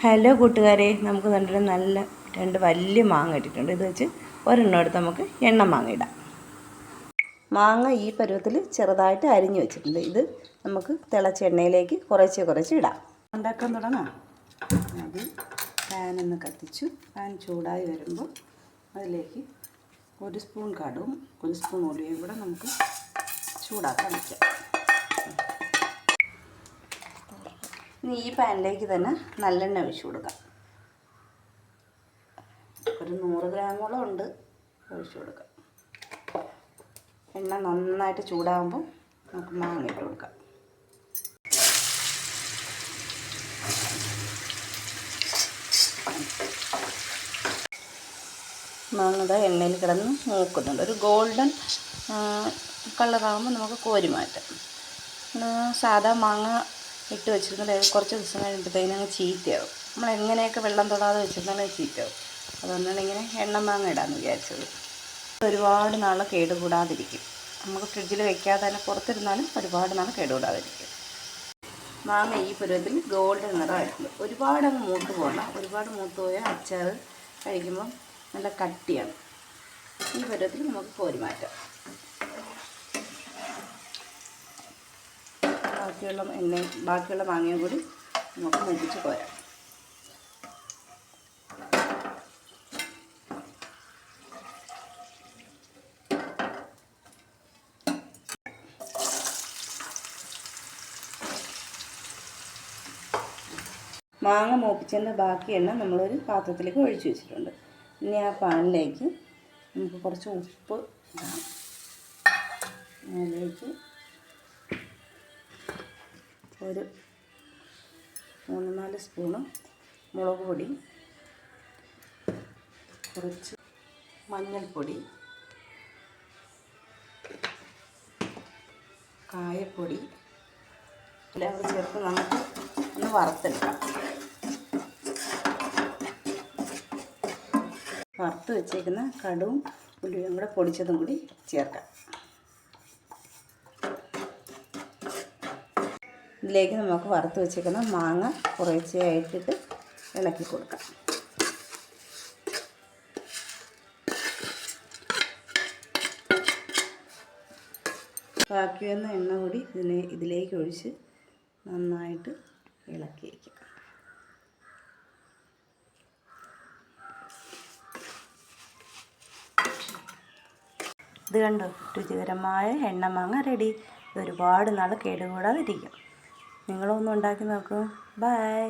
Hello കൂട്ടുകാരെ, നമുക്ക് നല്ല രണ്ട് വലിയ മാങ്ങ ഇട്ടിട്ടുണ്ട്. ഇത് വെച്ച് ഒരെണ്ണം എടുത്ത് നമുക്ക് എണ്ണ മാങ്ങ ഇടാം. മാങ്ങ ഈ പരുവത്തിൽ ചെറുതായിട്ട് അരിഞ്ഞു വെച്ചിട്ടുണ്ട്. ഇത് നമുക്ക് തിളച്ച എണ്ണയിലേക്ക് കുറച്ച് ഇടാം. ഉണ്ടാക്കാൻ തുടങ്ങാം. അത് പാനൊന്ന് കത്തിച്ചു. പാൻ ചൂടായി വരുമ്പോൾ അതിലേക്ക് 1 സ്പൂൺ കടുകും 1 സ്പൂൺ ഉലുവയും കൂടെ നമുക്ക് ചൂടാക്കാൻ വയ്ക്കാം. ഇനി ഈ പാനിലേക്ക് തന്നെ നല്ലെണ്ണ ഒഴിച്ച് കൊടുക്കാം. ഒരു 100 ഗ്രാമോളം ഉണ്ട്, ഒഴിച്ച് കൊടുക്കാം. എണ്ണ നന്നായിട്ട് ചൂടാകുമ്പോൾ നമുക്ക് മാങ്ങ ഇട്ട് കൊടുക്കാം. മാങ്ങയുടെ എണ്ണയിൽ കിടന്ന് മൂക്കുന്നുണ്ട്. ഒരു ഗോൾഡൻ കളറാകുമ്പോൾ നമുക്ക് കോരി മാറ്റാം. സാധാ മാങ്ങ ഇട്ട് വെച്ചിരുന്നാൽ കുറച്ച് ദിവസം കഴിയുമ്പോഴത്തേനും അങ്ങ് ചീത്തയാവും. നമ്മൾ എങ്ങനെയൊക്കെ വെള്ളം തൊടാതെ വെച്ചിരുന്നാലും ചീത്തയാവും. അതുകൊണ്ടാണ് ഇങ്ങനെ എണ്ണ മാങ്ങ ഇടാമെന്ന് വിചാരിച്ചത്. ഒരുപാട് നാൾ കേടുകൂടാതിരിക്കും. നമുക്ക് ഫ്രിഡ്ജിൽ വെക്കാതെ തന്നെ പുറത്തിരുന്നാലും ഒരുപാട് നാൾ കേടുകൂടാതിരിക്കും. മാങ്ങ ഈ പരുവത്തിൽ ഗോൾഡൻ നിറമായിട്ടുണ്ട്. ഒരുപാട് അങ്ങ് മൂത്ത് പോകണ്ട. ഒരുപാട് മൂത്ത് പോയാൽ അച്ചാർ കഴിക്കുമ്പം നല്ല കട്ടിയാണ്. ഈ പരുവത്തിൽ നമുക്ക് കോരി മാറ്റാം. ബാക്കിയുള്ള മാങ്ങയും കൂടി നമുക്ക് മൂപ്പിച്ച് കോരാം. മാങ്ങ മൂപ്പിച്ചതിൻ്റെ ബാക്കി എണ്ണ നമ്മളൊരു പാത്രത്തിലേക്ക് ഒഴിച്ചു വെച്ചിട്ടുണ്ട്. ഇനി ആ പാനിലേക്ക് നമുക്ക് കുറച്ച് ഉപ്പ് ഇടാം. അതിലേക്ക് ഒരു 3-4 സ്പൂണ് മുളക് പൊടി, കുറച്ച് മഞ്ഞൾപ്പൊടി, കായപ്പൊടി എല്ലാം കൂടി ചേർത്ത് നമുക്ക് ഒന്ന് വറുത്തെടുക്കാം. വറുത്ത് വെച്ചേക്കുന്ന കടുവും ഉലുവയും കൂടെ പൊടിച്ചതും കൂടി ചേർക്കാം. ഇതിലേക്ക് നമുക്ക് വറുത്ത് വെച്ചേക്കുന്ന മാങ്ങ കുറേശ്ശെയായിട്ടിട്ട് ഇളക്കി കൊടുക്കാം. ബാക്കി വന്ന എണ്ണ കൂടി ഇതിലേക്ക് ഒഴിച്ച് നന്നായിട്ട് ഇളക്കി വയ്ക്കാം. ഇത് കണ്ടോ, രുചികരമായ എണ്ണമാങ്ങ റെഡി. ഇത് ഒരുപാട് നാൾ കേടുകൂടാതിരിക്കും. നിങ്ങളൊന്നും ഉണ്ടാക്കി നോക്കൂ. ബൈ.